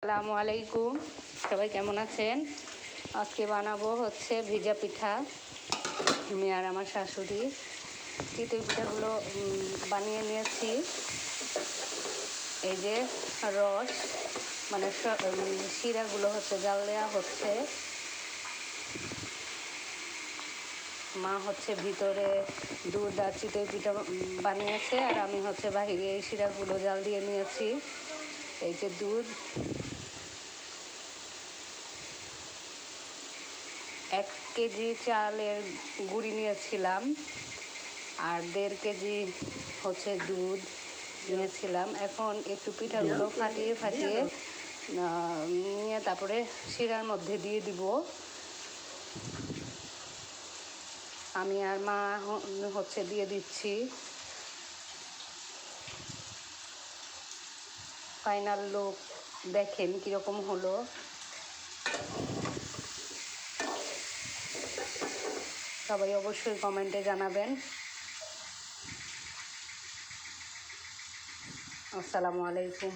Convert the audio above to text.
আসসালামু আলাইকুম, সবাই কেমন আছেন? আজকে বানাবো হচ্ছে ভিজা পিঠা। আমি আর আমার শাশুড়ি চিতই পিঠাগুলো বানিয়ে নিয়েছি। এই যে রস মানে শিরাগুলো হচ্ছে জাল দেওয়া হচ্ছে। মা হচ্ছে ভিতরে দুধ আর চিতই পিঠা বানিয়েছে, আর আমি হচ্ছে বাহিরে এই শিরাগুলো জাল দিয়ে নিয়েছি। এই যে দুধ, 1 কেজি চালের গুঁড়ি নিয়েছিলাম, আর 1.5 কেজি হচ্ছে দুধ নিয়েছিলাম। এখন একটু পিঠাগুলো ফাটিয়ে নিয়ে তারপরে শিরার মধ্যে দিয়ে দিব। আমি আর মা হচ্ছে দিয়ে দিচ্ছি। ফাইনাল লুক দেখেন কীরকম হলো। সবাই অবশ্যই কমেন্টে জানাবেন। আসসালামু আলাইকুম।